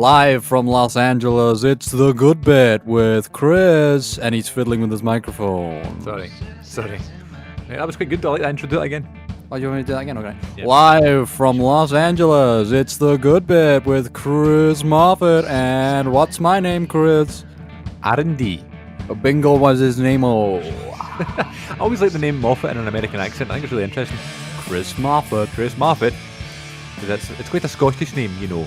Live from Los Angeles, it's The Good Bit with Chris, and he's fiddling with his microphone. Sorry. Yeah, that was quite good. I like that intro. Do it again. Oh, you want me to do that again? Okay. Yeah. Live from Los Angeles, it's The Good Bit with Chris Moffat, and what's my name, Chris? Aron D. Bingo was his name. Oh, I always like the name Moffat in an American accent. I think it's really interesting. Chris Moffat. Chris Moffat. It's quite a Scottish name, you know.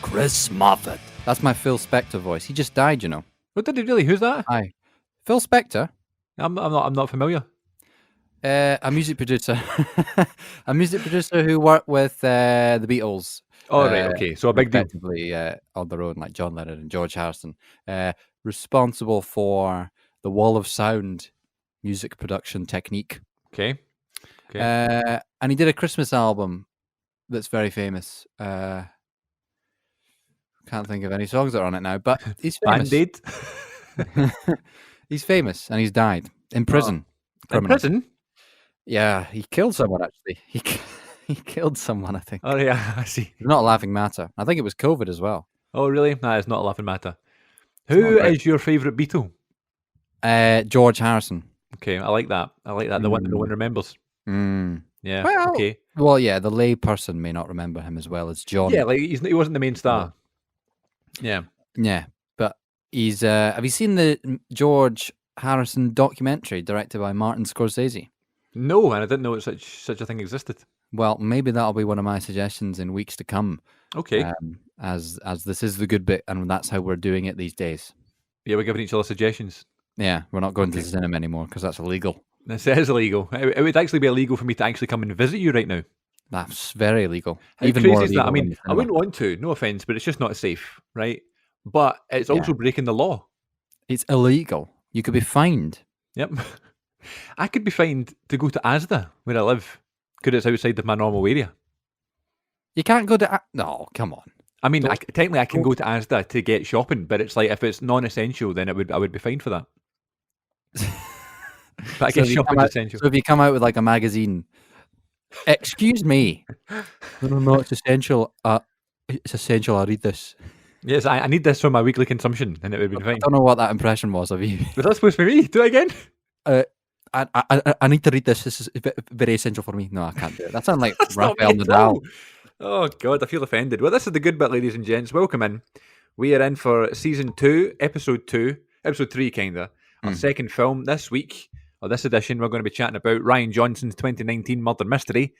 Chris Moffat. That's my Phil Spector voice. He just died, you know. What did he really? Who's that? Hi. Phil Spector? I'm not familiar. A music producer. A music producer who worked with the Beatles. Oh, right, okay. So a big deal. Effectively on their own, like John Lennon and George Harrison. Responsible for the Wall of Sound music production technique. Okay. And he did a Christmas album that's very famous. Can't think of any songs that are on it now, but he's famous. Band-Aid? He's famous, and he's died in prison. In prison? Yeah, he killed someone, actually. He killed someone, I think. Oh, yeah, I see. It's not a laughing matter. I think it was COVID as well. Oh, really? That is not a laughing matter. Who is your favourite Beatle? George Harrison. Okay, I like that. The one no one remembers. Yeah, Well, okay. Well, yeah, the lay person may not remember him as well as John. Yeah, like he wasn't the main star. Yeah. Yeah, but he's... have you seen the George Harrison documentary directed by Martin Scorsese? No, and I didn't know such a thing existed. Well, maybe that'll be one of my suggestions in weeks to come. Okay. As this is the good bit, and that's how we're doing it these days. Yeah, we're giving each other suggestions. Yeah, we're not going to the cinema anymore because that's illegal. This is illegal. It would actually be illegal for me to actually come and visit you right now. That's very illegal. How Even crazy more is that? I illegal mean, than the I cinema. wouldn't want to, no offence, but it's just not safe, right? But it's also breaking the law. It's illegal. You could be fined. Yep. I could be fined to go to Asda, where I live, because it's outside of my normal area. You can't go to... No, come on. I mean, technically I can go to Asda to get shopping, but it's like if it's non-essential, then I would be fined for that. But I guess shopping's essential. So if you come out with like a magazine, excuse me, no, it's essential. It's essential. I read this. Yes, I need this for my weekly consumption, and it would be I fine. don't know what that impression was of you. Was that supposed to be me? Do it again. I need to read this. This is very essential for me. No, I can't do it. That sounds like That's not Rafael me at Nadal. all. Oh God, I feel offended. Well, this is the good bit, ladies and gents. Welcome in. We are in for season 2, episode 3, kinda. Our second film this week, or this edition. We're going to be chatting about Rian Johnson's 2019 murder mystery,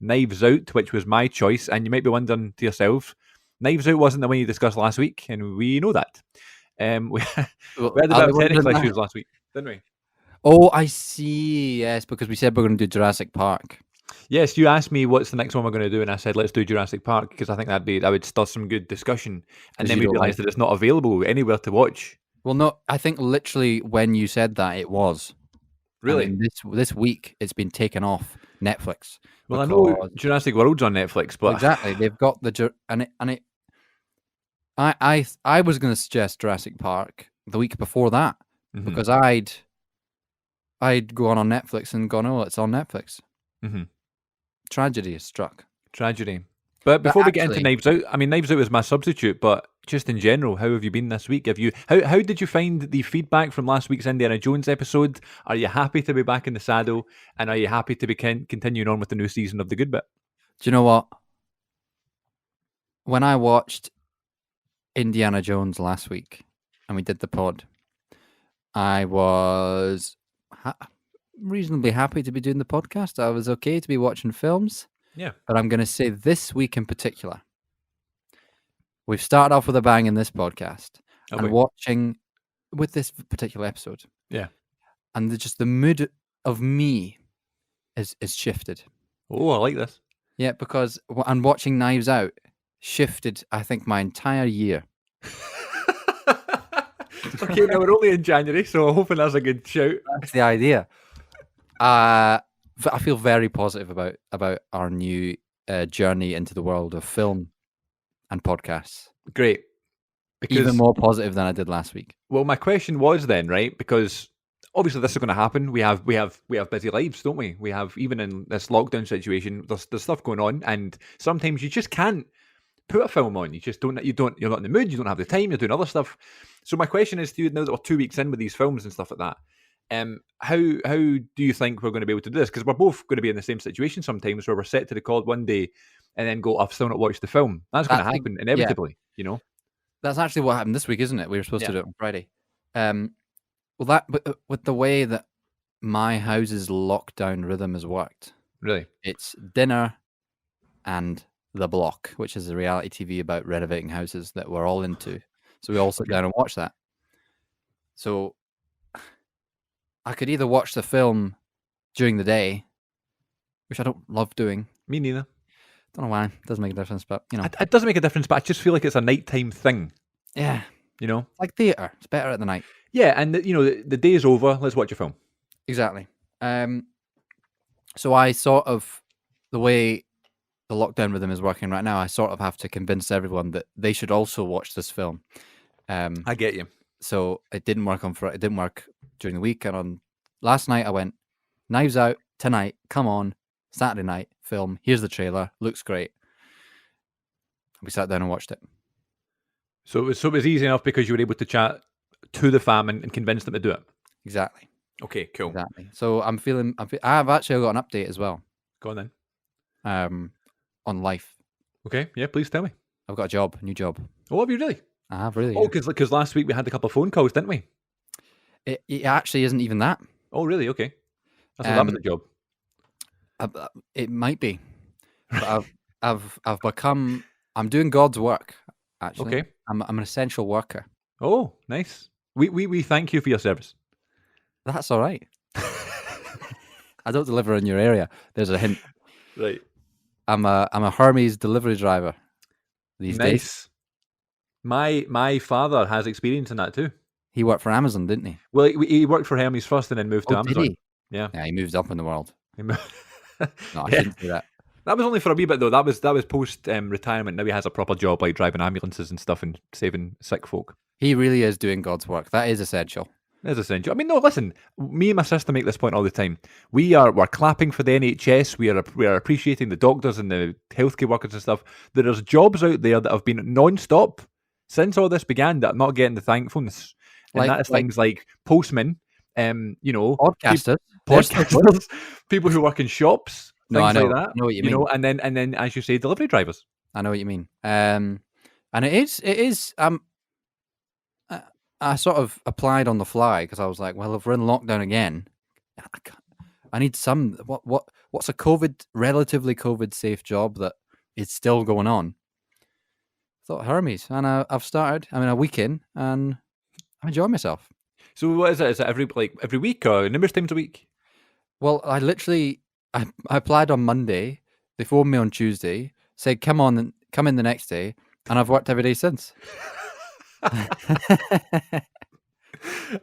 Knives Out, which was my choice. And you might be wondering to yourself, Knives Out wasn't the one you discussed last week, and we know that. We had a bit of technical issues last week, didn't we? Oh, I see. Yes, because we said we're going to do Jurassic Park. Yes, you asked me what's the next one we're going to do, and I said let's do Jurassic Park because I think that would start some good discussion. And then we realised that it's not available anywhere to watch. Well, no, I think literally when you said that, it was. Really? I mean, this week it's been taken off Netflix. Well, I know Jurassic World's on Netflix, but exactly they've got I was going to suggest Jurassic Park the week before that because I'd go on Netflix and gone, oh, it's on Netflix. Tragedy has struck. Tragedy. But before we get into Knives Out, I mean, Knives Out was my substitute, but just in general, how have you been this week? How did you find the feedback from last week's Indiana Jones episode? Are you happy to be back in the saddle? And are you happy to be continuing on with the new season of The Good Bit? Do you know what? When I watched Indiana Jones last week and we did the pod, I was reasonably happy to be doing the podcast. I was okay to be watching films. Yeah. But I'm going to say this week in particular, we've started off with a bang in this podcast and watching with this particular episode. Yeah. And the mood of me is shifted. Oh, I like this. Yeah, because and watching Knives Out shifted, I think, my entire year. Okay, now we're only in January, so I'm hoping that's a good shout. That's the idea. I feel very positive about our new journey into the world of film and podcasts. Great. Because, even more positive than I did last week. Well, my question was then, right? Because obviously this is going to happen. We have busy lives, don't we? We have, even in this lockdown situation, there's stuff going on, and sometimes you just can't put a film on. You're not in the mood. You don't have the time. You're doing other stuff. So my question is to you now that we're 2 weeks in with these films and stuff like that. How do you think we're going to be able to do this? Because we're both going to be in the same situation sometimes, where we're set to record one day and then go, I've still not watched the film. That's going to happen Yeah, inevitably. that's actually what happened this week, isn't it? We were supposed to Yeah. do it on Friday. Well, that with the way that my house's lockdown rhythm has worked, Really? it's dinner and The Block, which is a reality TV about renovating houses that we're all into. So we all sit down and watch that. So I could either watch the film during the day, which I don't love doing. Me neither. Don't know why. It doesn't make a difference, but It doesn't make a difference, but I just feel like it's a nighttime thing. Yeah. Like theatre. It's better at the night. Yeah, and the day is over. Let's watch a film. Exactly. So I sort of, the way the lockdown rhythm is working right now, I sort of have to convince everyone that they should also watch this film. I get you. So it didn't work it didn't work during the week, and on last night I went, Knives Out tonight, come on, Saturday night film, here's the trailer, looks great. We sat down and watched it. So it was easy enough because you were able to chat to the fam and convince them to do it. Exactly. Okay, cool. Exactly. So I've actually got an update as well. Go on then. On life. Okay, yeah, please tell me. I've got a new job. Oh, have you really? I have really. Oh, because last week we had a couple of phone calls, didn't we? It actually isn't even that. Oh, really? Okay. That's that was the job. It might be. But I've become. I'm doing God's work. Actually, okay. I'm an essential worker. Oh, nice. We thank you for your service. That's all right. I don't deliver in your area. There's a hint. Right. I'm a Hermes delivery driver these days. My father has experience in that too. He worked for Amazon, didn't he? Well, he worked for Hermes first and then moved to Amazon. Did he? Yeah. Yeah, he moved up in the world. No, I Yeah. shouldn't say that. That was only for a wee bit though. That was post retirement. Now he has a proper job, like driving ambulances and stuff and saving sick folk. He really is doing God's work. That is essential. It is essential. I mean, no, listen. Me and my sister make this point all the time. We're clapping for the NHS. We are appreciating the doctors and the healthcare workers and stuff. There's jobs out there that have been non-stop since all this began that are not getting the thankfulness. And that is things like postmen, podcasters, people who work in shops, No, things I know. like that. I know what you mean. And then as you say, delivery drivers. I know what you mean. And it is. I sort of applied on the fly because I was like, well, if we're in lockdown again, I need some. What's a relatively COVID safe job that is still going on? I thought Hermes, and I've started. I'm in a week in, and I'm enjoying myself. So what is it? Is it every week or numerous times a week? Well, I applied on Monday. They phoned me on Tuesday, said come in the next day, and I've worked every day since. I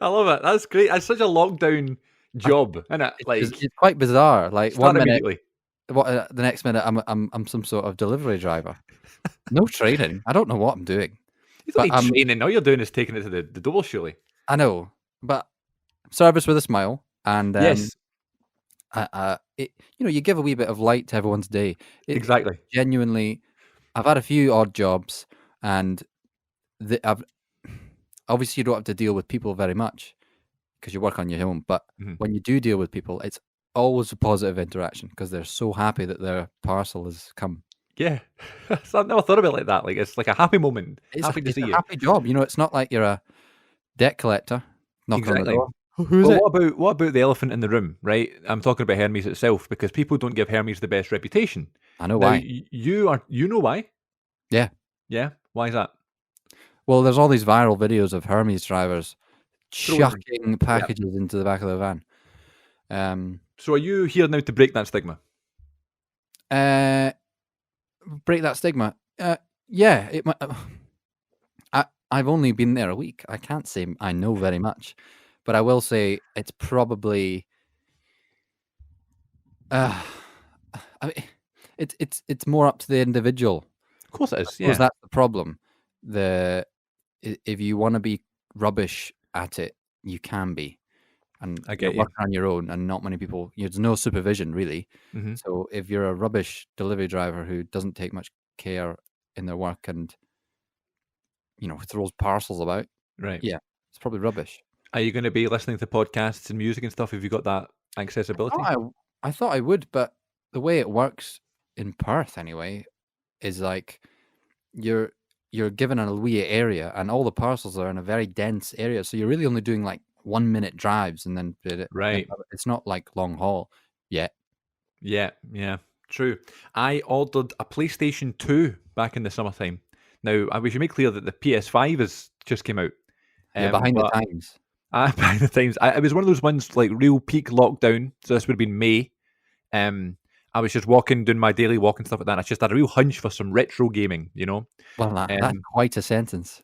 love it. That's great. It's such a lockdown job, isn't it? It's quite bizarre. Like one minute, the next minute, I'm some sort of delivery driver. No training. I don't know what I'm doing. You don't need training. All you're doing is taking it to the door, surely. I know, but service with a smile, and yes, you give a wee bit of light to everyone's day. Exactly. Genuinely, I've had a few odd jobs, and obviously you don't have to deal with people very much because you work on your own. But when you do deal with people, it's always a positive interaction because they're so happy that their parcel has come. Yeah, I've never thought about it like that. Like it's like a happy moment. It's happy to see a you. Happy job. It's not like you're a debt collector knocking on the door. Who's it? What about the elephant in the room? Right, I'm talking about Hermes itself because people don't give Hermes the best reputation. I know why. You know why? Yeah. Yeah. Why is that? Well, there's all these viral videos of Hermes drivers chucking packages into the back of the van. So are you here now to break that stigma? Break that stigma? Yeah. I've only been there a week. I can't say I know very much, but I will say it's probably. It's more up to the individual. Of course it is. Because that's the problem. If you want to be rubbish at it, you can be, and you're working on your own, and not many people. There's no supervision really. So if you're a rubbish delivery driver who doesn't take much care in their work and, throws parcels about, Right. yeah, it's probably rubbish. Are you going to be listening to podcasts and music and stuff? Have you got that accessibility? I thought I would, but the way it works in Perth anyway is like you're given a wee area, and all the parcels are in a very dense area, so you're really only doing like 1 minute drives, and then Right. it's not like long haul yet. Yeah, true. I ordered a PlayStation 2 back in the summertime. Now, we should make clear that the PS5 has just came out. Yeah, behind the times. Behind the times. It was one of those ones like real peak lockdown. So this would have been May. I was just doing my daily walk and stuff like that. And I just had a real hunch for some retro gaming, Well, that's quite a sentence.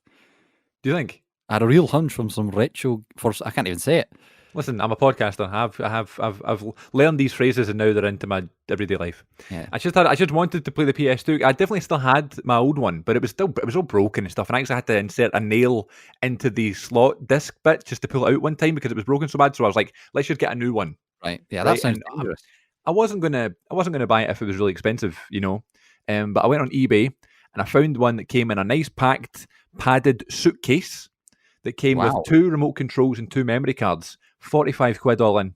Do you think? I had a real hunch from some retro. I can't even say it. Listen, I'm a podcaster. I've learned these phrases, and now they're into my everyday life. Yeah. I just wanted to play the PS2. I definitely still had my old one, but it was all broken and stuff. And I actually had to insert a nail into the slot disc bit just to pull it out one time because it was broken so bad. So I was like, let's just get a new one. Right. Yeah, that sounds dangerous. I wasn't gonna buy it if it was really expensive, But I went on eBay and I found one that came in a nice packed padded suitcase that came with 2 remote controls and 2 memory cards. 45 quid all in.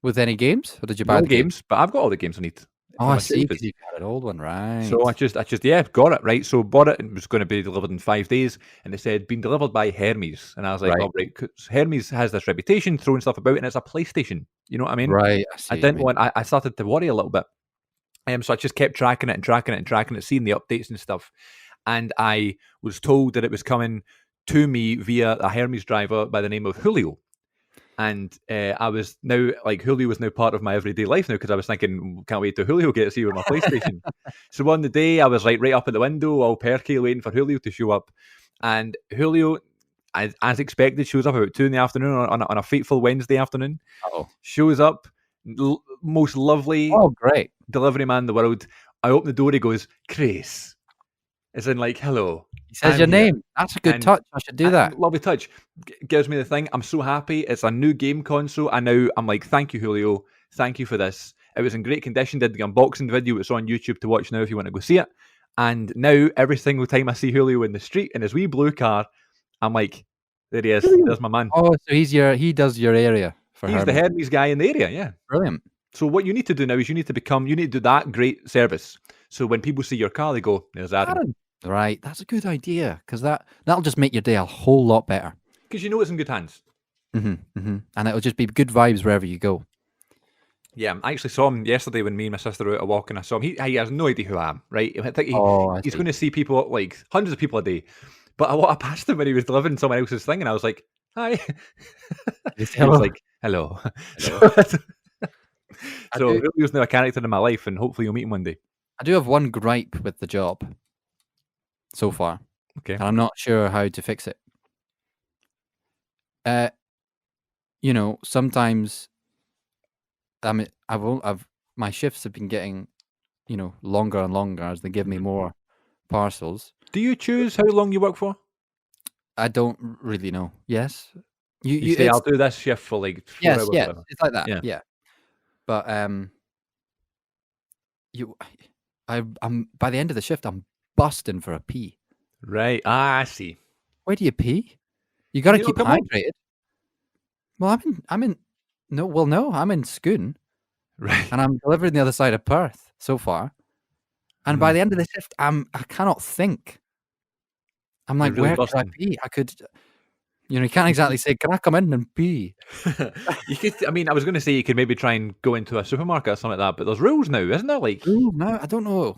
With any games, or did you buy No the games? But I've got all the games I need. Oh, I see. Because you got an old one, right? So I just got it right. So bought it and it was going to be delivered in 5 days, and they said been delivered by Hermes, and I was like, Right. oh, right. 'Cause Hermes has this reputation throwing stuff about, and it's a PlayStation. You know what I mean? Right. I didn't want. I started to worry a little bit, so I just kept tracking it, seeing the updates and stuff, and I was told that it was coming to me via a Hermes driver by the name of Julio. And I was now Julio was now part of my everyday life now because I was thinking, can't wait till Julio gets here with my PlayStation. So one the day I was right up at the window, all perky, waiting for Julio to show up. And Julio, as expected, shows up about 2 in the afternoon on a fateful Wednesday afternoon. Oh, shows up, most lovely, great delivery man in the world. I open the door, he goes, Chris. As in, hello. He says your name. That's a good touch. I should do that. Lovely touch. Gives me the thing. I'm so happy. It's a new game console. And now I'm like, thank you, Julio. Thank you for this. It was in great condition. Did the unboxing video. It's on YouTube to watch now if you want to go see it. And now every single time I see Julio in the street in his wee blue car, I'm like, there he is. There's my man. Oh, so he does your area for He's the Hermes guy in the area, yeah. Brilliant. So what you need to do now is you need to do that great service. So when people see your car, they go, there's Aron. Right, that's a good idea because that'll just make your day a whole lot better. Because you know it's in good hands. And it'll just be good vibes wherever you go. Yeah, I actually saw him yesterday when me and my sister were out a walk, and I saw him. He has no idea who I am, right? I think he's going to see people, like hundreds of people a day. But I walked past him when he was delivering someone else's thing, and I was like, hi. He was like, hello. So Julio's now a character in my life, and hopefully you'll meet him one day. I do have one gripe with the job so far. Okay. And I'm not sure how to fix it. Sometimes my shifts have been getting, longer and longer as they give me more parcels. Do you choose how long you work for? I don't really know. Yes. You say I'll do this shift for 4 hours. Yes, it's like that. Yeah. But I'm by the end of the shift, I'm busting for a pee. Right. I see. Where do you pee? You got to keep hydrated. Well, I'm in Scone. Right. And I'm delivering the other side of Perth so far. And by the end of the shift, I cannot think. I'm like, really where could I pee? I could, you can't exactly say, can I come in and pee? You could. I mean, I was going to say you could maybe try and go into a supermarket or something like that, but there's rules now, isn't there? No, I don't know.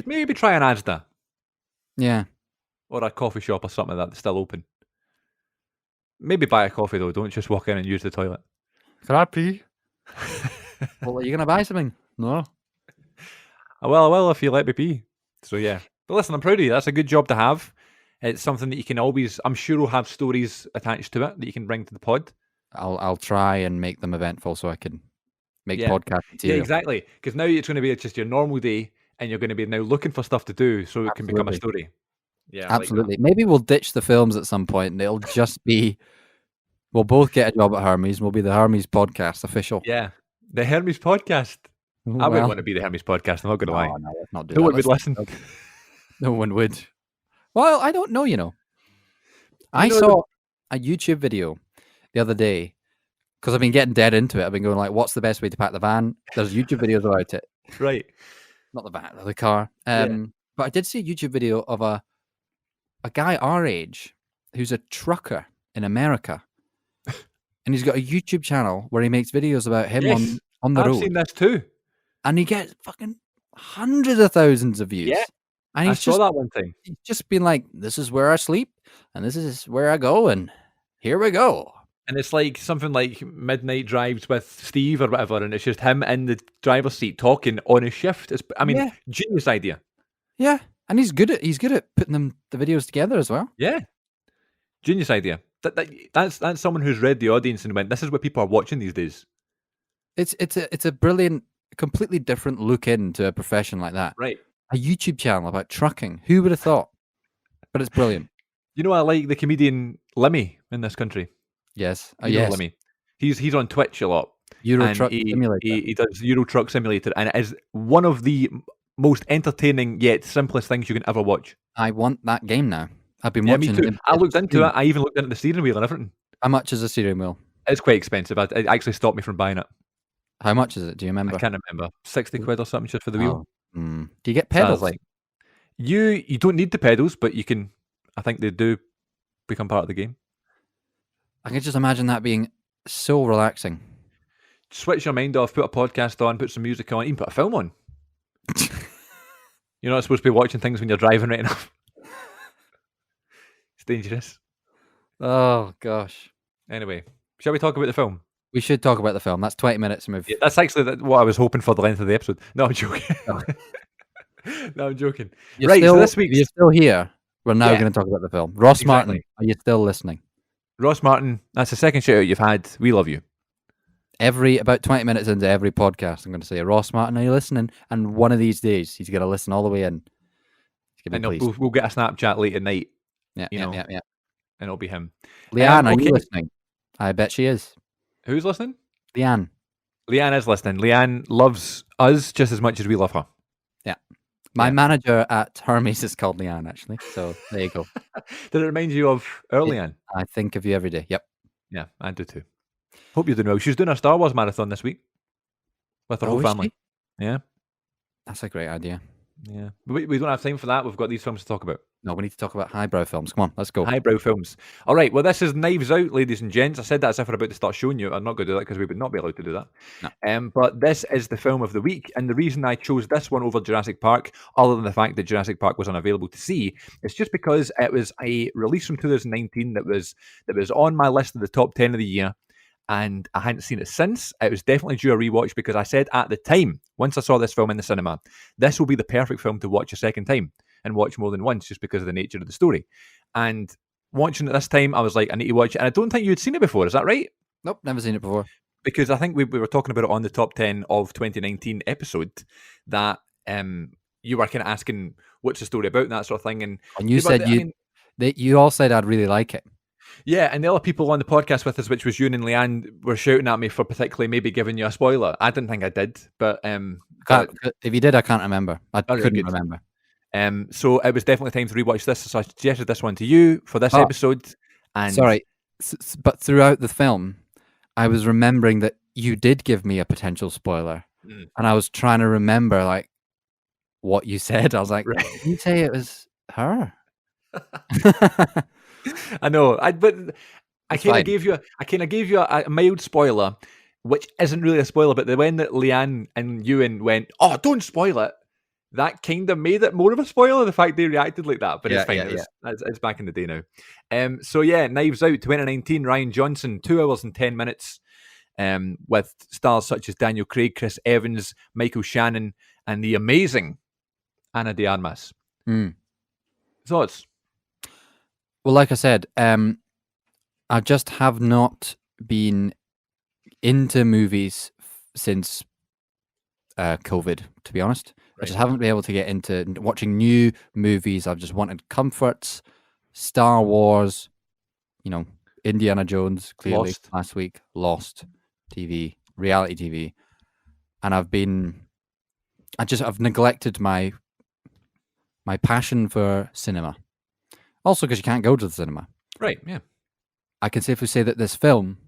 Maybe try an Asda. Yeah. Or a coffee shop or something like that that's still open. Maybe buy a coffee though. Don't just walk in and use the toilet. Can I pee? Well, are you going to buy something? No. Well, I will if you let me pee. So yeah. But listen, I'm proud of you. That's a good job to have. It's something that you can always, I'm sure will have stories attached to it that you can bring to the pod. I'll try and make them eventful so I can make podcast material. Yeah, exactly. Because now it's going to be just your normal day and you're going to be now looking for stuff to do so it can become a story. Yeah, absolutely. Maybe we'll ditch the films at some point and it'll just be, we'll both get a job at Hermes and we'll be the Hermes podcast official. Yeah, the Hermes podcast. I wouldn't Well, want to be the Hermes podcast. I'm not going to lie. no, let's not do No that. one would Let's listen. no one would. Well, I don't know. You I know the saw a YouTube video the other day because I've been getting dead into it. I've been going like, "What's the best way to pack the van?" There's YouTube videos about it. right. Not the van, the car. Yeah. But I did see a YouTube video of a guy our age who's a trucker in America, and he's got a YouTube channel where he makes videos about him Yes, on the I've road, seen this too. and he gets fucking hundreds of thousands of views. Yeah, And I saw that one time. he's just been like, "This is where I sleep, and this is where I go, and here we go." And it's like something like midnight drives with Steve or whatever, and it's just him in the driver's seat talking on his shift. I mean, Yeah, genius idea. yeah, and he's good at putting the videos together as well. Yeah, genius idea. That's someone who's read the audience and went, "This is what people are watching these days." It's a brilliant, completely different look into a profession like that. Right. A YouTube channel about trucking. Who would have thought? But it's brilliant. You know, I like the comedian Lemmy in this country. Yes. You know Yes. Lemmy. He's on Twitch a lot. Euro And Truck he, Simulator. he does Euro Truck Simulator, and it is one of the most entertaining yet simplest things you can ever watch. I want that game now. I've been Yeah, watching me too. it. I looked into it. I even looked into the steering wheel and everything. How much is a steering wheel? It's quite expensive. It actually stopped me from buying it. How much is it? Do you remember? I can't remember. 60 quid or something just for the wheel. Oh. Mm. Do you get So I pedals? was like, you don't need the pedals, but you can. I think they do become part of the game. I can just imagine that being so relaxing. Switch your mind off. Put a podcast on. Put some music on. Even put a film on. You're not supposed to be watching things when you're driving right enough. It's dangerous. Oh gosh. Anyway, shall we talk about the film? We should talk about the film. That's 20 minutes and we've Yeah, that's actually what I was hoping for the length of the episode. No, I'm joking. Oh. No, I'm joking. You're Right, still, so this week's you're still here. We're now Yeah. going to talk about the film. Ross Martin, Exactly. are you still listening? Ross Martin. That's the second shout out you've had. We love you. About 20 minutes into every podcast, I'm going to say, Ross Martin, are you listening? And one of these days, he's going to listen all the way in. He's And going to be pleased. we'll get a Snapchat late at night, Yeah, you yeah, know. yeah, yeah. and it'll be him. Leanne, are okay. you listening? I bet she is. Who's listening? Leanne. Leanne is listening. Leanne loves us just as much as we love her. Yeah. My Yeah. manager at Hermes is called Leanne, actually. So there you go. Did it remind you of our Leanne? I think of you every day. Yep. Yeah, I do too. Hope you're doing well. She's doing a Star Wars marathon this week with her whole is family. she? Yeah, That's a great idea. yeah. But we don't have time for that. We've got these films to talk about. No, we need to talk about highbrow films. Come on, let's go. Highbrow films. All right. Well, this is Knives Out, ladies and gents. I said that as if we're about to start showing you. I'm not going to do that because we would not be allowed to do that. No. But this is the film of the week, and the reason I chose this one over Jurassic Park, other than the fact that Jurassic Park was unavailable to see, is just because it was a release from 2019 that was on my list of the top 10 of the year. And I hadn't seen it since. It was definitely due a rewatch because I said at the time, once I saw this film in the cinema, this will be the perfect film to watch a second time and watch more than once just because of the nature of the story. And watching it this time, I was like, I need to watch it. And I don't think you had seen it before. Is that right? Nope, never seen it before. Because I think we were talking about it on the top 10 of 2019 episode that you were kind of asking what's the story about and that sort of thing. And you said you all said I'd really like it. Yeah, and the other people on the podcast with us, which was you and Leanne, were shouting at me for particularly maybe giving you a spoiler. I didn't think I did, but if you did, I can't remember. I Okay, couldn't good. remember. So it was definitely time to rewatch this. So I suggested this one to you for this episode. And Sorry, but throughout the film, I was remembering that you did give me a potential spoiler, and I was trying to remember like what you said. I was like, did you say it was her? I know, but I It's kind fine. of gave you a mild spoiler, which isn't really a spoiler. But the when that Leanne and Ewan went, "Oh, don't spoil it," that kind of made it more of a spoiler. The fact they reacted like that, but Yeah, it's fine. yeah, It's back in the day now. So yeah, Knives Out 2019. Rian Johnson, 2 hours and 10 minutes. With stars such as Daniel Craig, Chris Evans, Michael Shannon, and the amazing Ana de Armas. Thoughts? Well, like I said, I just have not been into movies since COVID, to be honest. I just haven't been able to get into watching new movies. I've just wanted comforts, Star Wars, Indiana Jones, clearly, Lost. last week, Lost TV, reality TV. And I've been I've neglected my passion for cinema. Also, because you can't go to the cinema. Right, yeah. I can safely say that this film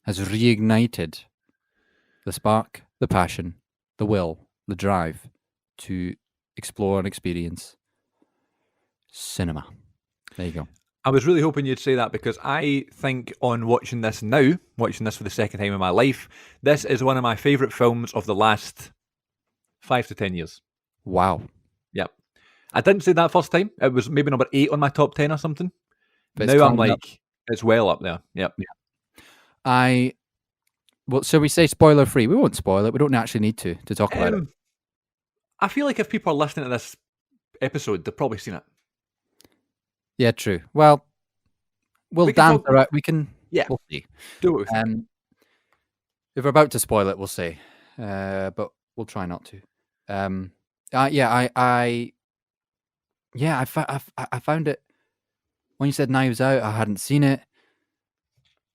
has reignited the spark, the passion, the will, the drive to explore and experience cinema. There you go. I was really hoping you'd say that because I think on watching this for the second time in my life, this is one of my favourite films of the last 5 to 10 years. Wow. Yep. I didn't say that first time. It was maybe number 8 on my top 10 or something. But it's Now I'm climbed up. like, it's well up there. Yep. Well, so we say spoiler free. We won't spoil it. We don't actually need to talk about it. I feel like if people are listening to this episode, they've probably seen it. Yeah, true. Well, we'll We can dance talk- around. We can. Yeah. We'll see. Do it. With If we're about to spoil it, we'll say, but we'll try not to. I found it when you said Knives Out. I hadn't seen it.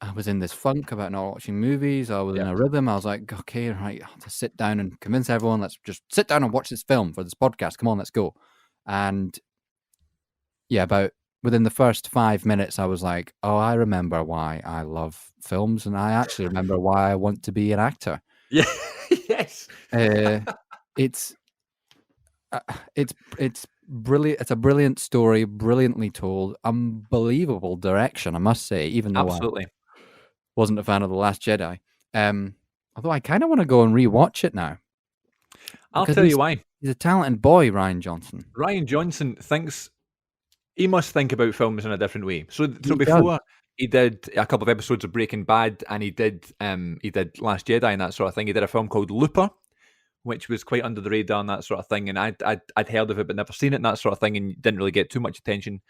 I was in this funk about not watching movies. I was in a rhythm. I was like, okay, right, I'll just sit down and convince everyone. Let's just sit down and watch this film for this podcast. Come on, let's go. And yeah, about within the first 5 minutes, I was like, oh, I remember why I love films, and I actually remember why I want to be an actor. Yeah. Yes. It's brilliant. It's a brilliant story, brilliantly told, unbelievable direction, I must say, even though Absolutely. I wasn't a fan of The Last Jedi. Although I kind of want to go and rewatch it now. I'll tell you why. He's a talented boy, Rian Johnson. Rian Johnson he must think about films in a different way. So He before he did a couple of episodes of Breaking Bad, and he did Last Jedi and that sort of thing. He did a film called Looper, which was quite under the radar and that sort of thing. And I'd heard of it but never seen it and that sort of thing, and didn't really get too much attention.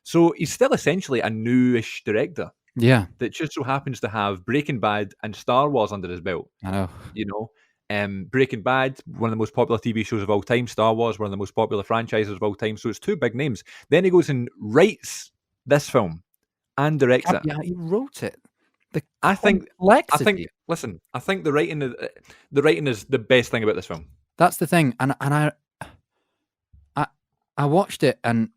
So he's still essentially a newish director. Yeah, that just so happens to have Breaking Bad and Star Wars under his belt. I know. You know, Breaking Bad, one of the most popular TV shows of all time. Star Wars, one of the most popular franchises of all time. So it's two big names. Then he goes and writes this film and directs it. Yeah, he wrote it. I think. Complexity. Listen, I think the writing is the best thing about this film. That's the thing, and I watched it and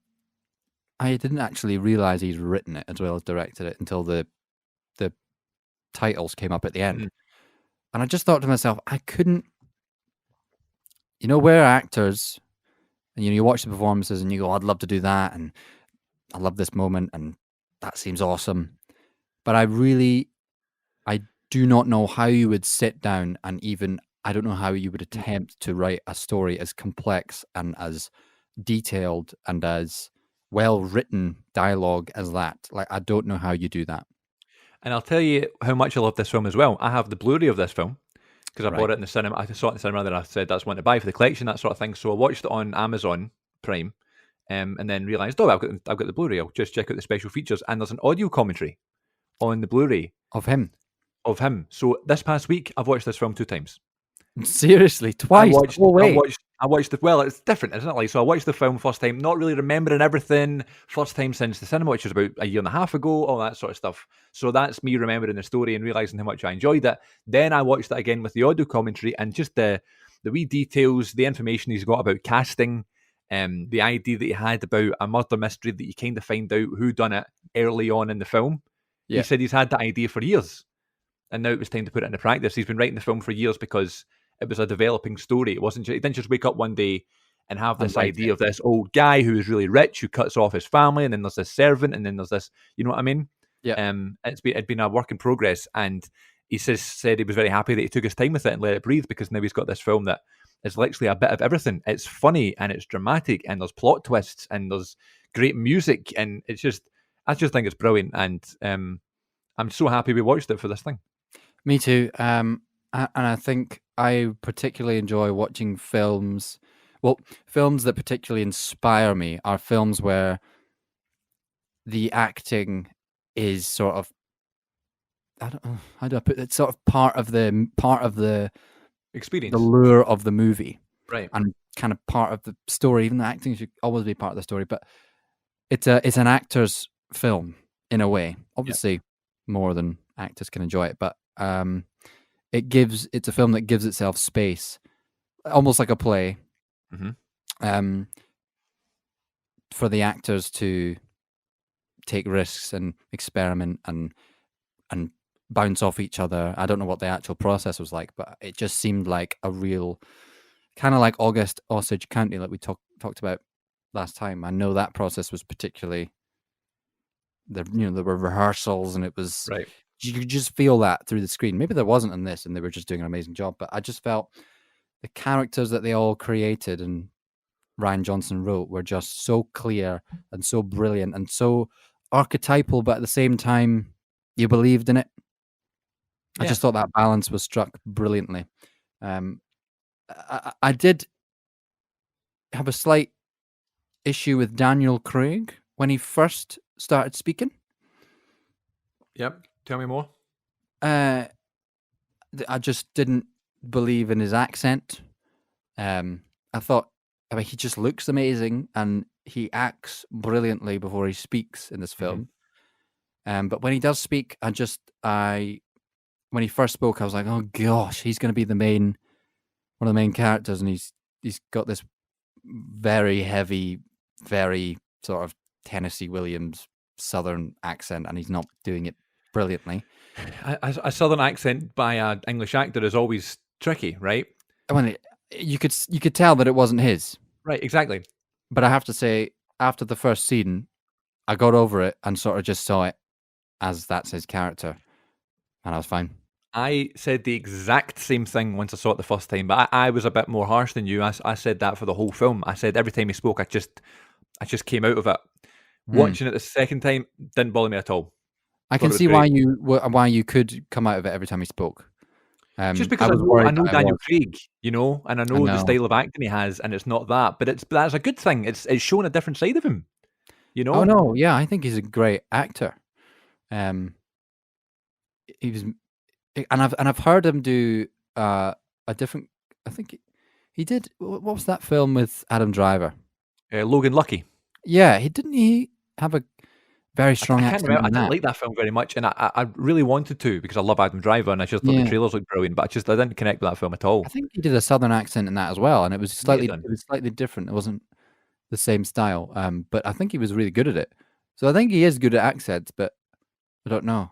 I didn't actually realize he'd written it as well as directed it until the titles came up at the end. And I just thought to myself, I couldn't, we're actors, and you watch the performances and you go, I'd love to do that, and I love this moment, and that seems awesome. But I do not know how you would sit down and I don't know how you would attempt to write a story as complex and as detailed and as well-written dialogue as that. Like, I don't know how you do that. And I'll tell you how much I love this film as well. I have the Blu-ray of this film because I bought it in the cinema. I saw it in the cinema, then I said that's one to buy for the collection, that sort of thing. So I watched it on Amazon Prime, and then realised, I've got the Blu-ray. I'll just check out the special features, and there's an audio commentary on the Blu-ray Of him. So this past week, I've watched this film 2 times. Seriously, twice. I watched the well, it's different, isn't it? Like, so I watched the film first time, not really remembering everything. First time since the cinema, which was about a year and a half ago, all that sort of stuff. So that's me remembering the story and realising how much I enjoyed it. Then I watched it again with the audio commentary and just the wee details, the information he's got about casting, the idea that he had about a murder mystery that you kind of find out who done it early on in the film. Yeah. He said he's had that idea for years, and now it was time to put it into practice. He's been writing the film for years because it was a developing story. It wasn't. He didn't just wake up one day and have this idea of this old guy who is really rich who cuts off his family, and then there's this servant, and then there's this. You know what I mean? Yeah. It'd been a work in progress, and he said he was very happy that he took his time with it and let it breathe, because now he's got this film that is literally a bit of everything. It's funny and it's dramatic and there's plot twists and there's great music, and I just think it's brilliant, and I'm so happy we watched it for this thing. Me too. And I think I particularly enjoy watching films. Well, films that particularly inspire me are films where the acting is sort of, I don't know, how do I put it? It's sort of part of the Experience, the lure of the movie, right? And kind of part of the story. Even the acting should always be part of the story, but it's an actor's film in a way. Obviously, more than actors can enjoy it, but it's a film that gives itself space almost like a play, Mm-hmm. for the actors to take risks and experiment and bounce off each other. I don't know what the actual process was like, but it just seemed like a real kind of like August Osage County, like we talked about last time. I know that process was particularly there were rehearsals, and it was Right. you could just feel that through the screen. Maybe there wasn't in this, and they were just doing an amazing job. But I just felt the characters that they all created and Rian Johnson wrote were just so clear and so brilliant and so archetypal, but at the same time, you believed in it. I Yeah. just thought that balance was struck brilliantly. Um, I did have a slight issue with Daniel Craig when he first started speaking. Yep. Tell me more. I just didn't believe in his accent. I thought, he just looks amazing and he acts brilliantly before he speaks in this Mm-hmm. film. But when he does speak, when he first spoke, I was like, oh gosh, he's going to be one of the main characters, and he's got this very heavy, very sort of Tennessee Williams Southern accent, and he's not doing it brilliantly. A southern accent by an English actor is always tricky, right? When you could tell that it wasn't his. Right, exactly. But I have to say, after the first scene, I got over it and sort of just saw it as that's his character, and I was fine. I said the exact same thing once I saw it the first time, but I was a bit more harsh than you. I said that for the whole film. I said every time he spoke, I just came out of it. Watching it the second time didn't bother me at all. I Thought can it was see great. why you could come out of it every time he spoke. Just I because was I worried know that I Daniel was. Craig, and I I know the know. style of acting he has, and it's not that, but that's a good thing. It's showing a different side of him, you Oh know. no, yeah, I think he's a great actor. Um, he was, and I've heard him do a different. I think he did. What was that film with Adam Driver? Logan Lucky. Yeah, he have a very I strong can't accent remember. I in didn't that. like that film very much, and I really wanted to because I love Adam Driver, and I just thought the Yeah, trailers looked brilliant, but I didn't connect with that film at I all. think he did a southern accent in that as well, and He might have done. it was slightly different. It wasn't the same style, but I think he was really good at it. So I think he is good at accents, but I don't know.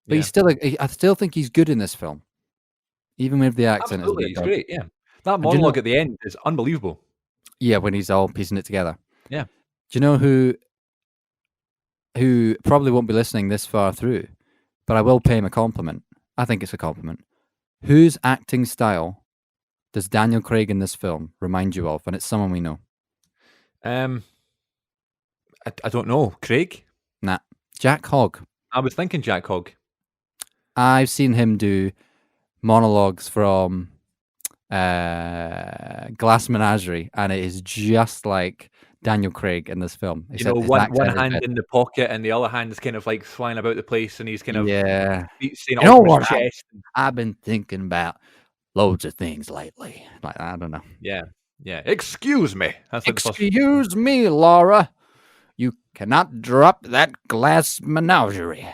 But Yeah, I still think he's good in this film, even if the accent is a absolutely, bit he's dodgy. great. Yeah, that And do you know? monologue at the end is unbelievable. Yeah, when he's all piecing it together. Yeah, Do you know who probably won't be listening this far through, but I will pay him a compliment. I think it's a compliment. Whose acting style does Daniel Craig in this film remind you of? And it's someone we know. um, I don't know, Craig. Nah, Jack Hogg. I was thinking Jack Hogg. I've seen him do monologues from Glass Menagerie, and it is just like Daniel Craig in this film. Except his One accent is hand better. in the pocket and the other hand is kind of like flying about the place, and he's kind of Yeah. saying it You all know from his what? chest. I've been thinking about loads of things lately. Like, I don't know. Yeah, yeah. Excuse me. That's like the first. Excuse me, Laura. You cannot drop that glass menagerie.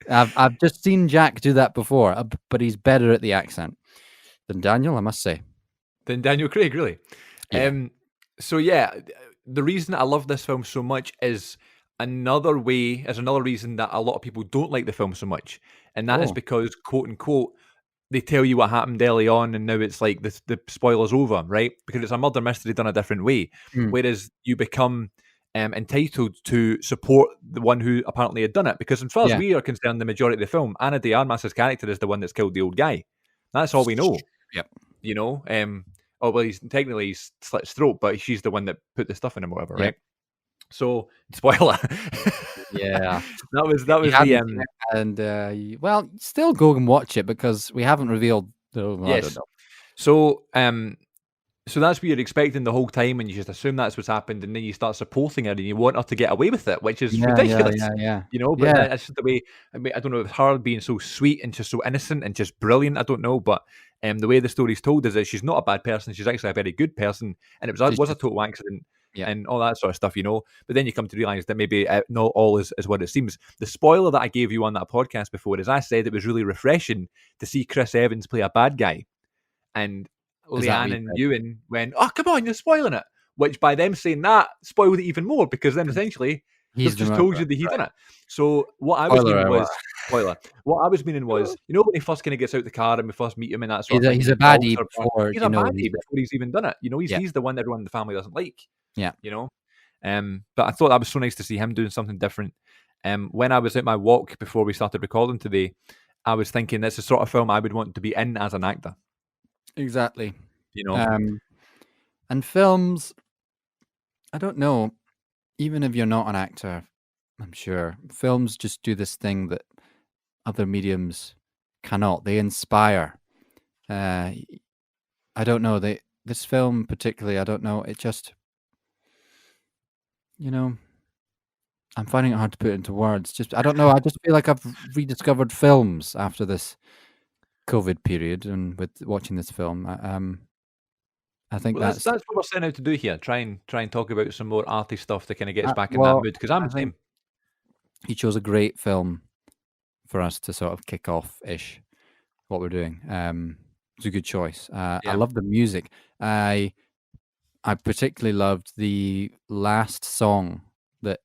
I've just seen Jack do that before, but he's better at the accent than Daniel, I must say. Than Daniel Craig, really. Yeah. So yeah, the reason I love this film so much is another reason that a lot of people don't like the film so much, and that is Oh. because quote unquote they tell you what happened early on, and now it's like the spoiler's over, right? Because it's a murder mystery done a different way, Mm. whereas you become entitled to support the one who apparently had done it. Because as far as Yeah. we are concerned, the majority of the film, Anna de Armas's character is the one that's killed the old guy. That's all we know. Yep. You know, oh well, he's slit his throat, but she's the one that put the stuff in him, or whatever, Yep. right? So spoiler. Yeah. that You was the haven't seen it, and well, still go and watch it because we haven't revealed. Oh, I don't yes. know. So so that's what you're expecting the whole time, and you just assume that's what's happened, and then you start supporting her, and you want her to get away with it, which is Yeah, ridiculous. yeah. You know, but Yeah. that's just the way. I mean, I don't know if her being so sweet and just so innocent and just brilliant. I don't know, but the way the story's told is that she's not a bad person. She's actually a very good person, and it She's was a just total accident yeah. and all that sort of stuff. You know, but then you come to realize that maybe not all is what it seems. The spoiler that I gave you on that podcast before is I said it was really refreshing to see Chris Evans play a bad guy. and Is that what Leanne you and said? Ewan went, "Oh, come on, you're spoiling it." Which by them saying that spoiled it even more because then 'Cause essentially they've he's the just told murderer. you that he done Right. it. So what I was Spoiler meaning alert. was spoiler. What I was meaning was, you know, when he first kind of gets out the car and we first meet him and that sort of thing, He's and a his balls baddie are burnt. before He's you a know he's baddie before he's even done it. You know, yeah, he's the one that everyone in the family doesn't like. yeah. You know, but I thought that was so nice to see him doing something different. When I was at my walk before we started recording today, I was thinking that's the sort of film I would want to be in as an actor. Exactly. You know, Um, and films, I don't know, even if you're not an actor, I'm sure, films just do this thing that other mediums cannot. They inspire. Uh, I don't know, this film particularly, I don't know, it just, you know, I'm finding it hard to put into words. Just I don't know, I just feel like I've rediscovered films after this COVID period and with watching this film. I think well, that's that's that's what we're setting out to do here. Try and talk about some more arty stuff to kind of get us back in that well, mood because I'm I the think same. he chose a great film for us to sort of kick off-ish what we're doing. It's a good choice. I Yeah. love the music. I I particularly loved the last song that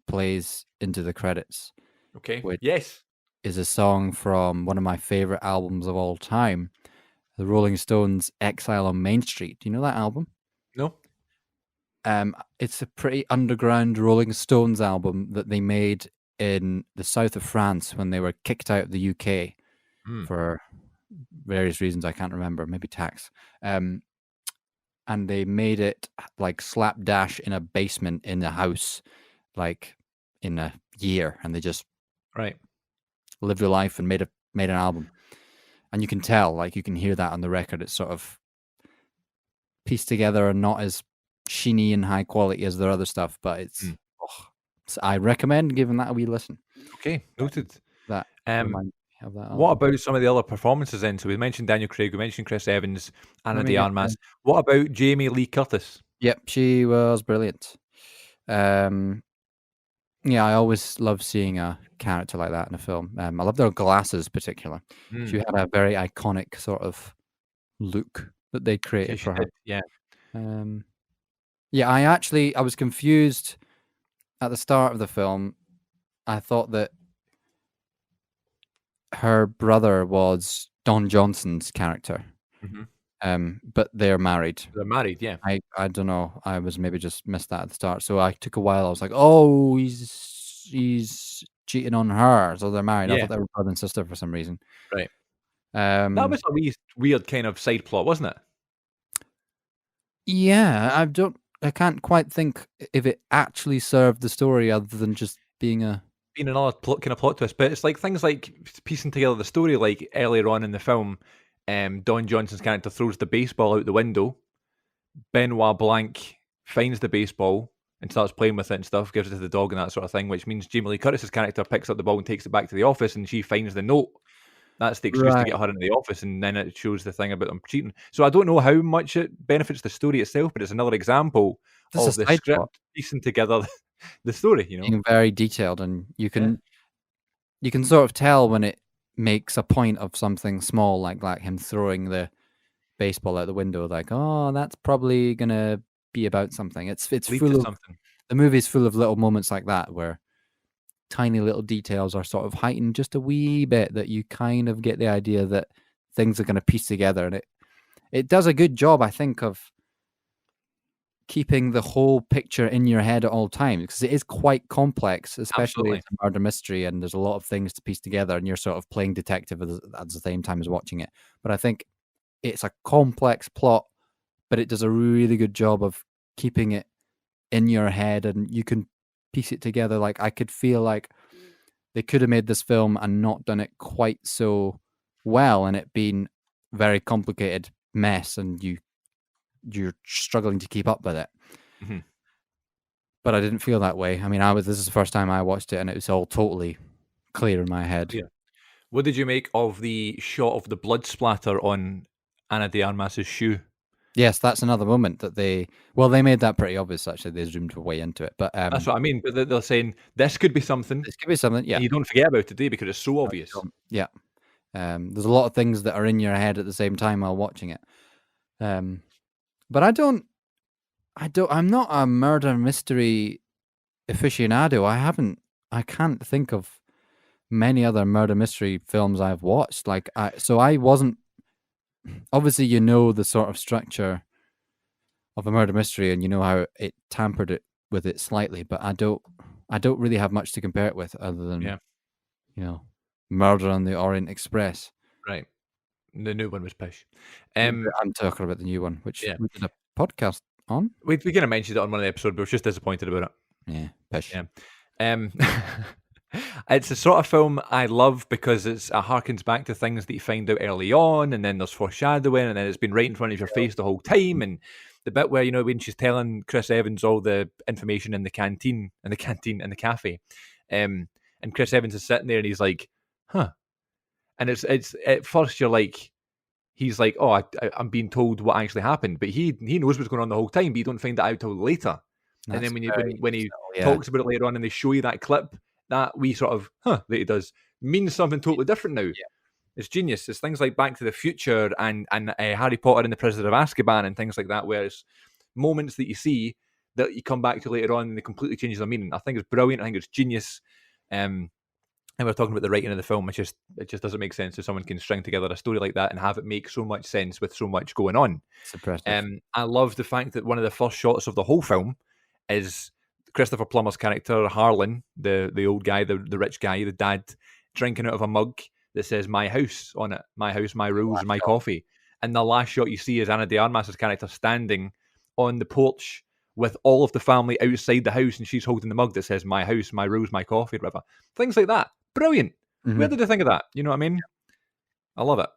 plays into the credits, Okay. which Yes. is a song from one of my favorite albums of all time, the Rolling Stones' "Exile on Main Street." Do you know that album? No. It's a pretty underground Rolling Stones album that they made in the south of France when they were kicked out of the UK Mm. for various reasons I can't remember, maybe tax. And they made it like slapdash in a basement in a house, like in a year, and they just Right. lived their life and made an album. And you can tell, like you can hear that on the record. It's sort of pieced together and not as sheeny and high quality as their other stuff, but it's Mm. so I recommend giving that a wee listen. Okay. Noted. That Um, reminds me of that what album. about some of the other performances then? So we mentioned Daniel Craig, we mentioned Chris Evans, Anna Let de me get Armas. What about Jamie Lee Curtis? Yep, she was brilliant. Yeah, I always love seeing a character like that in a film. I loved her glasses, particular. She Mm. had a very iconic sort of look that they Yeah, created she for her. did. Yeah. Um, yeah, I was confused at the start of the film. I thought that her brother was Don Johnson's character, Hmm. but they're married. They're married. Yeah. I don't know. I was maybe just missed that at the start. So I took a while. I was like, oh, he's cheating on her. So they're married. I Yeah. thought they were brother and sister for some reason. Right. That Um, was a weird kind of side plot, wasn't it? yeah, I can't quite think if it actually served the story other than just being a. Being another kind of plot twist, but it's like things like piecing together the story. Like earlier on in the film, Don Johnson's character throws the baseball out the window. Benoit Blanc finds the baseball and starts playing with it and stuff, gives it to the dog and that sort of thing, which means Jamie Lee Curtis's character picks up the ball and takes it back to the office, and she finds the note. That's the excuse to Right. get her into the office, and then it shows the thing about them cheating. So I don't know how much it benefits the story itself, but it's another example This of is the a side plot script piecing together the story. being very detailed, and Yeah, you can sort of tell when it makes a point of something small like him throwing the baseball out the window. Like, oh, that's probably gonna be about something. It's lead to full of something. the movie's full of little moments like that where tiny little details are sort of heightened just a wee bit that you kind of get the idea that things are going to piece together, and it does a good job, I think, of keeping the whole picture in your head at all times because it is quite complex, especially Absolutely. it's a murder mystery and there's a lot of things to piece together, and you're sort of playing detective at the same time as watching it. But I think it's a complex plot, but it does a really good job of keeping it in your head and you can piece it together. Like I could feel like they could have made this film and not done it quite so well and it being very complicated mess and you're struggling to keep up with it. Mhm. But I didn't feel that way. I mean, this is the first time I watched it and it was all totally clear in my head. Yeah. What did you make of the shot of the blood splatter on Anna de Armas's shoe? Yes, that's another moment that they made that pretty obvious actually. They zoomed way into it. But That's what I mean. But they're saying this could be something, this could be something, yeah. and you don't forget about it today because it's so No, you obvious. don't. Yeah. There's a lot of things that are in your head at the same time while watching it. But I'm not a murder mystery aficionado. I can't think of many other murder mystery films I've watched. So I wasn't, obviously, the sort of structure of a murder mystery, and you know how it tampered it with it slightly, but I don't really have much to compare it with other than, Murder on the Orient Express. Right. The new one was pish. I'm talking about the new one, which Yeah. we did a podcast on. We kind of mentioned it on one of the episodes, but I was just disappointed about it. Yeah, pish. Yeah. It's a sort of film I love because it harkens back to things that you find out early on, and then there's foreshadowing, and then it's been right in front of your face the whole time. And the bit where, when she's telling Chris Evans all the information in the cafe, and Chris Evans is sitting there and he's like, huh. And it's at first you're like, he's like, oh, I'm being told what actually happened, but he knows what's going on the whole time, but you don't find that out till later. And then when he talks about it later on and they show you that clip, that wee sort of that he does means something totally different now. Yeah. It's genius. It's things like Back to the Future and Harry Potter and the Prisoner of Azkaban and things like that, where it's moments that you see that you come back to later on and they completely change their meaning. I think it's brilliant. I think it's genius. And we're talking about the writing of the film. It just doesn't make sense if someone can string together a story like that and have it make so much sense with so much going on. It's impressive. I love the fact that one of the first shots of the whole film is Christopher Plummer's character, Harlan, the old guy, the rich guy, the dad, drinking out of a mug that says "My house" on it. My house, my rules, my coffee. And the last shot you see is Anna de Armas's character standing on the porch with all of the family outside the house, and she's holding the mug that says "My house, my rules, my coffee," whatever. Things like that. Brilliant. Mm-hmm. Where did they think of that? You know what I mean? I love it.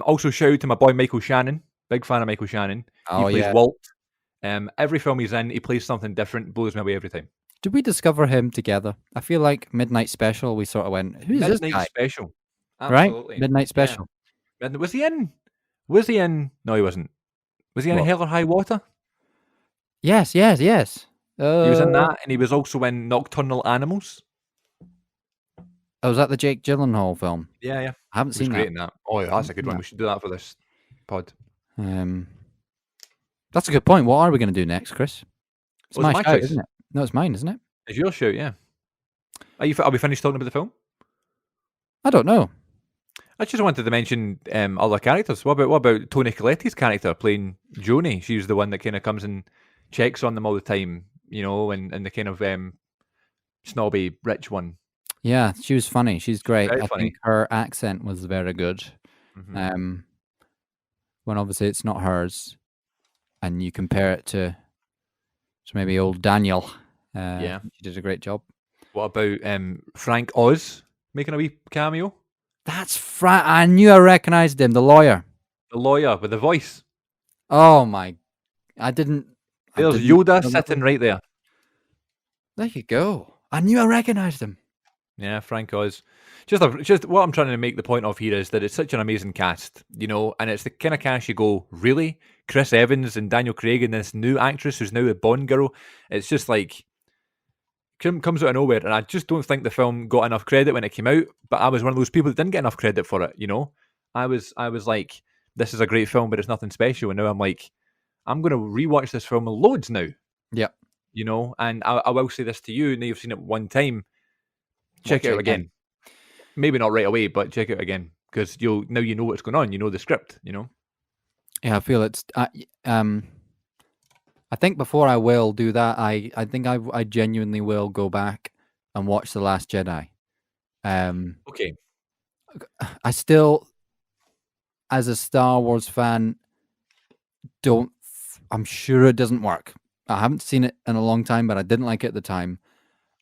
Also, shout out to my boy Michael Shannon. Big fan of Michael Shannon. He plays Walt. Every film he's in, he plays something different. Blows me away every time. Did we discover him together? I feel like Midnight Special, we sort of went, who's this guy? Midnight Special. Absolutely. Right? Midnight Special. Yeah. Was he in? No, he wasn't. Was he in Hell or High Water? Yes. He was in that, and he was also in Nocturnal Animals. Oh, was that the Jake Gyllenhaal film? Yeah. I haven't seen great in that. Oh, yeah, that's a good one. We should do that for this pod. That's a good point. What are we going to do next, Chris? It's my shout, isn't it? No, it's mine, isn't it? It's your shout, yeah. Are we finished talking about the film? I don't know. I just wanted to mention other characters. What about Toni Colletti's character playing Joni? She's the one that kind of comes and checks on them all the time, and the kind of snobby rich one. Yeah, she was funny. She's great. Very I funny. think her accent was very good. Mm-hmm. When obviously it's not hers, and you compare it to maybe old Daniel. She did a great job. What about Frank Oz making a wee cameo? That's Frank. I knew I recognized him. The lawyer. The lawyer with the voice. Oh my! There's Yoda sitting right there. There you go. I knew I recognized him. Yeah, Frank Oz. Just what I'm trying to make the point of here is that it's such an amazing cast, and it's the kind of cast you go, really? Chris Evans and Daniel Craig and this new actress who's now a Bond girl. It's just like comes out of nowhere, and I just don't think the film got enough credit when it came out. But I was one of those people that didn't get enough credit for it. I was like, this is a great film, but it's nothing special. And now I'm like, I'm going to rewatch this film loads now. Yeah. And I will say this to you. Now you've seen it one time. Check it out again. Maybe not right away, but check it out again because now you know what's going on. You know the script. Yeah, I feel it's. I think before I will do that, I think I genuinely will go back and watch The Last Jedi. Okay. I still, as a Star Wars fan, I'm sure it doesn't work. I haven't seen it in a long time, but I didn't like it at the time,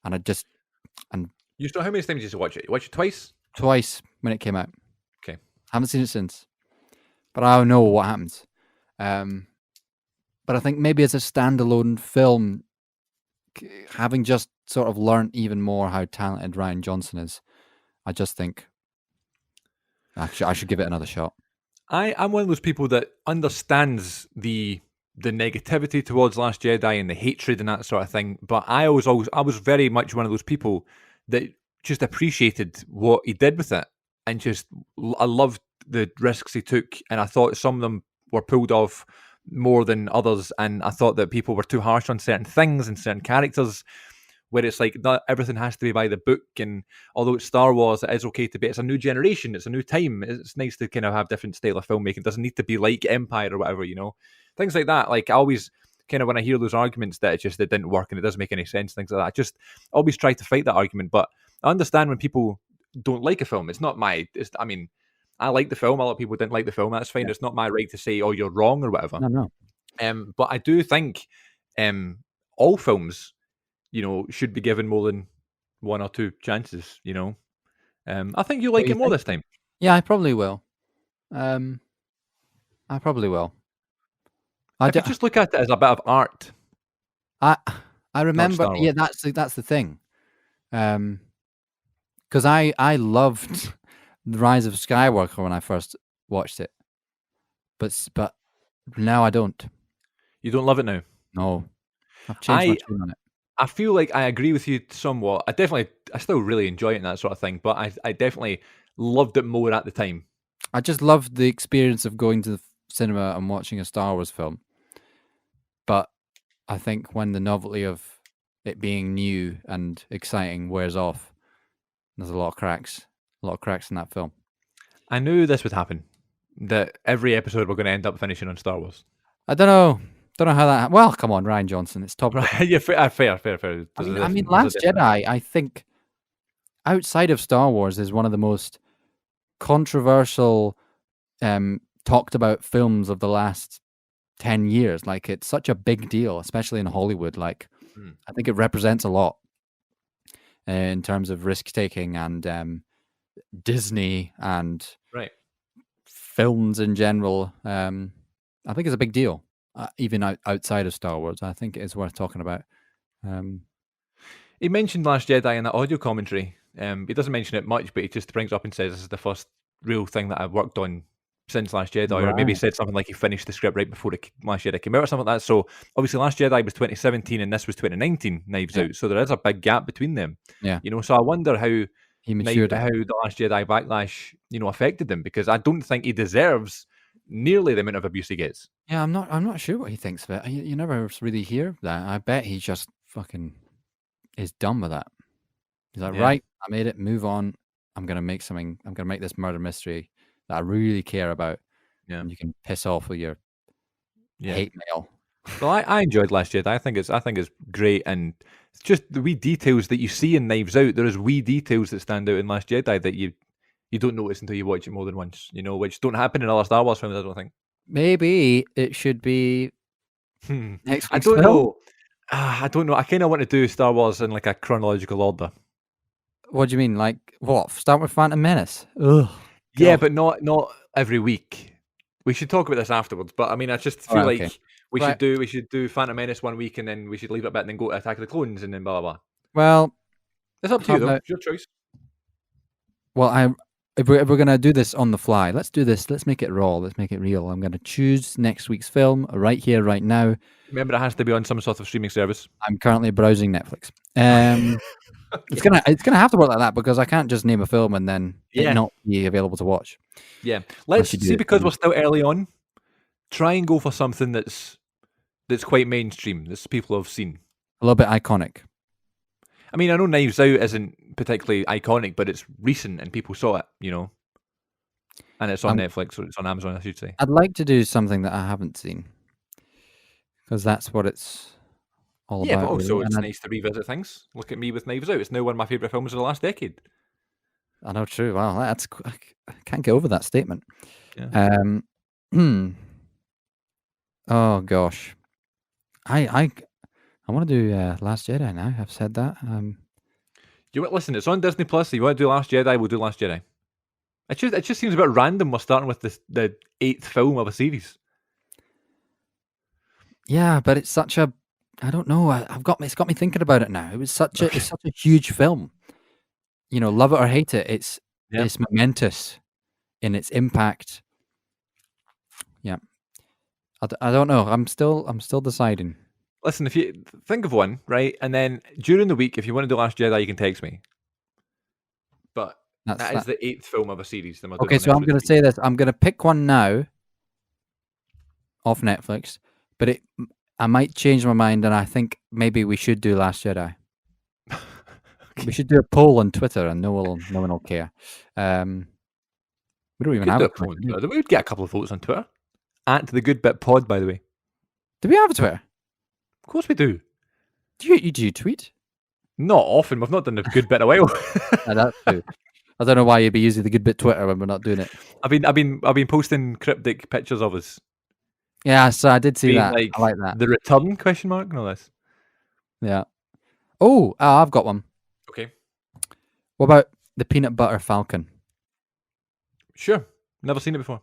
and You still, how many times did you watch it? You watched it twice? Twice when it came out. Okay. Haven't seen it since. But I don't know what happens. But I think maybe as a standalone film, having just sort of learned even more how talented Rian Johnson is, I just think I should give it another shot. I'm one of those people that understands the negativity towards Last Jedi and the hatred and that sort of thing. But I was very much one of those people that just appreciated what he did with it. and just I loved the risks he took, and I thought some of them were pulled off more than others, and I thought that people were too harsh on certain things and certain characters. Where it's like not everything has to be by the book, and although it's Star Wars, it is okay to be. It's a new generation, it's a new time. It's nice to kind of have different style of filmmaking. It doesn't need to be like Empire or whatever, things like that. Like I always kind of when I hear those arguments that it didn't work and it doesn't make any sense, things like that. I just always try to fight that argument. But I understand when people don't like a film. It's not my. I mean, I like the film. A lot of people didn't like the film. That's fine. Yeah. It's not my right to say, "Oh, you're wrong" or whatever. No. But I do think all films should be given more than one or two chances. I think you What like do you it more think? this time. Yeah, I probably will. I probably will. If you just look at it as a bit of art, I not remember. Star Wars. Yeah, that's the thing. Because I loved the Rise of Skywalker when I first watched it, but now I don't. You don't love it now. No, I've changed my I tune on it. I feel like I agree with you somewhat. I still really enjoy it and that sort of thing, but I definitely loved it more at the time. I just loved the experience of going to the cinema and watching a Star Wars film. But I think when the novelty of it being new and exciting wears off, there's a lot of cracks in that film. I knew this would happen. That every episode we're going to end up finishing on Star Wars. I don't know how that. Well, come on, Rian Johnson, it's top. Yeah, fair. I mean, Last Jedi, I think, outside of Star Wars, is one of the most controversial, talked about films of the last 10 years. Like, it's such a big deal, especially in Hollywood. Like, I think it represents a lot in terms of risk taking and Disney and right films in general. I think it's a big deal, even outside of Star Wars. I think it is worth talking about. He mentioned Last Jedi in that audio commentary. He doesn't mention it much, but he just brings up and says this is the first real thing that I've worked on since Last Jedi, or maybe he said something like he finished the script right before Last Jedi came out or something like that. So obviously Last Jedi was 2017 and this was 2019, Knives Out. So there is a big gap between them. Yeah. So I wonder how he matured, how the Last Jedi backlash, affected him, because I don't think he deserves nearly the amount of abuse he gets. Yeah, I'm not sure what he thinks of it. You never really hear that. I bet he just fucking is done with that. He's like, right, I made it, move on. I'm gonna make this murder mystery that I really care about. Yeah. And you can piss off with your hate mail. Well, I enjoyed Last Jedi. I think it's great, and it's just the wee details that you see in Knives Out. There is wee details that stand out in Last Jedi that you don't notice until you watch it more than once. Which don't happen in other Star Wars films, I don't think. Maybe it should be next week's I don't film. know. I don't know. I kind of want to do Star Wars in like a chronological order. What do you mean? Like what? Start with Phantom Menace? Ugh. Yeah, but not every week. We should talk about this afterwards. But I mean, I just feel like we should do Phantom Menace one week, and then we should leave it a bit and then go to Attack of the Clones and then blah blah blah. Well, it's up to you though. It's your choice. Well, if we're gonna do this on the fly, let's do this. Let's make it raw. Let's make it real. I'm gonna choose next week's film right here, right now. Remember, it has to be on some sort of streaming service. I'm currently browsing Netflix. Okay. It's gonna have to work like that, because I can't just name a film and then it not be available to watch. Yeah, let's see, because we're still early on. Try and go for something that's quite mainstream, that people have seen. A little bit iconic. I mean, I know Knives Out isn't particularly iconic, but it's recent and people saw it, and it's on Netflix, or it's on Amazon, I should say. I'd like to do something that I haven't seen, because that's what it's all about. Yeah, but also it's nice to revisit things. Look at me with Knives Out. It's now one of my favourite films of the last decade. I know, true. Wow, I can't get over that statement. Yeah. Oh gosh, I want to do Last Jedi now. I've said that. Listen, it's on Disney Plus. So you want to do Last Jedi? We'll do Last Jedi. It just seems a bit random. We're starting with the 8th film of a series. Yeah, but it's such a. I don't know. It's got me thinking about it now. It's such a huge film. Love it or hate it, it's momentous in its impact. Yeah, I don't know. I'm still deciding. Listen, if you think of one, right, and then during the week, if you want to do Last Jedi, you can text me. But That's That is the 8th film of a series. Then we're doing okay. on So I'm episode going to 3. say this. I'm going to pick one now off Netflix, but I might change my mind, and I think maybe we should do Last Jedi. We should do a poll on Twitter, and no one will care. We don't We even could have do a a poll on Twitter. Twitter. We would get a couple of votes on Twitter. At the Good Bit Pod, by the way. Do we have a Twitter? Of course we do. Do you tweet? Not often. We've not done a good bit in a while. That's true. I don't know why you'd be using the Good Bit Twitter when we're not doing it. I've been posting cryptic pictures of us. Yeah, so I did see Being that. like I like that. the return question mark and all this. Yeah. Oh, I've got one. Okay. What about the Peanut Butter Falcon? Sure. Never seen it before.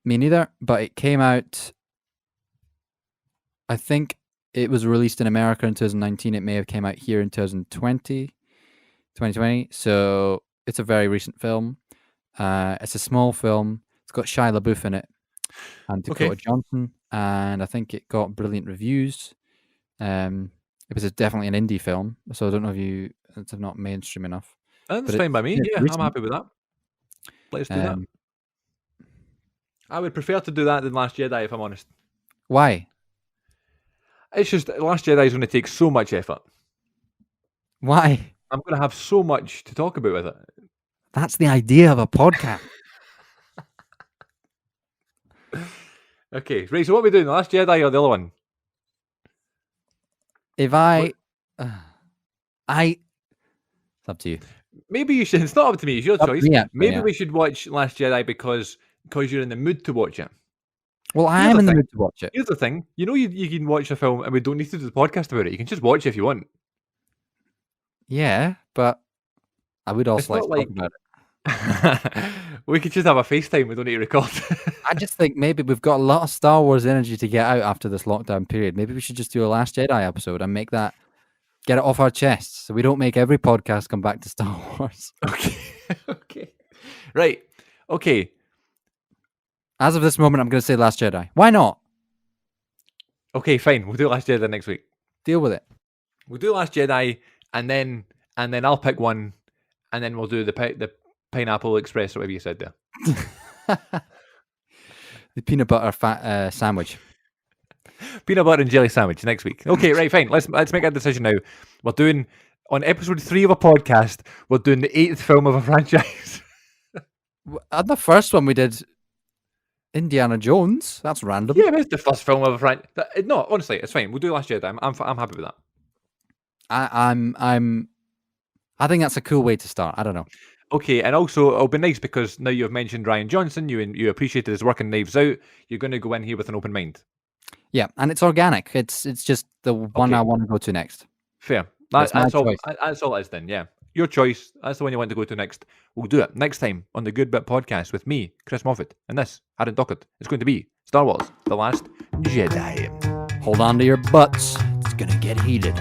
Me neither, but it came out. I think it was released in America in 2019. It may have came out here in 2020. So it's a very recent film. It's a small film. It's got Shia LaBeouf in it and Dakota Johnson, and I think it got brilliant reviews. It was definitely an indie film, so I don't know if it's not mainstream enough. That's fine by me. Yeah, recent. I'm happy with that. Let's do that. I would prefer to do that than Last Jedi, if I'm honest. Why? It's just Last Jedi is going to take so much effort. Why? I'm going to have so much to talk about with it. That's the idea of a podcast. Okay, right. So what are we doing? The Last Jedi or the other one? If it's up to you. Maybe you should. It's not up to me. It's your choice. Yeah, Maybe we should watch Last Jedi because you're in the mood to watch it. Well, I am in the mood to watch it. Here's the thing. You know, you can watch a film and we don't need to do the podcast about it. You can just watch it if you want. Yeah, but I would also like to talk about it. We could just have a FaceTime. We don't need to record. I just think maybe we've got a lot of Star Wars energy to get out after this lockdown period. Maybe we should just do a Last Jedi episode and get it off our chests so we don't make every podcast come back to Star Wars. Okay. Right. Okay. As of this moment, I'm going to say Last Jedi. Why not? Okay, fine. We'll do Last Jedi next week. Deal with it. We'll do Last Jedi, and then I'll pick one, and then we'll do the Pineapple Express or whatever you said there. The peanut butter sandwich. Peanut butter and jelly sandwich next week. Okay, right, fine. Let's make a decision now. We're doing on episode 3 of a podcast. We're doing the 8th film of a franchise. On the first one we did Indiana Jones. That's random. Yeah, it's the first film of a franchise. No, honestly, it's fine. We'll do Last Jedi. I'm happy with that. I think that's a cool way to start. I don't know. Okay, and also it'll be nice because now you've mentioned Rian Johnson, you appreciated his work in Knives Out. You're going to go in here with an open mind. Yeah, and it's organic. It's just the one I want to go to next. Fair. That's all. That's all it is then. Yeah, your choice. That's the one you want to go to next. We'll do it next time on the Good Bit Podcast with me, Chris Moffat, and this Aron Dockett. It's going to be Star Wars: The Last Jedi. Hold on to your butts. It's gonna get heated.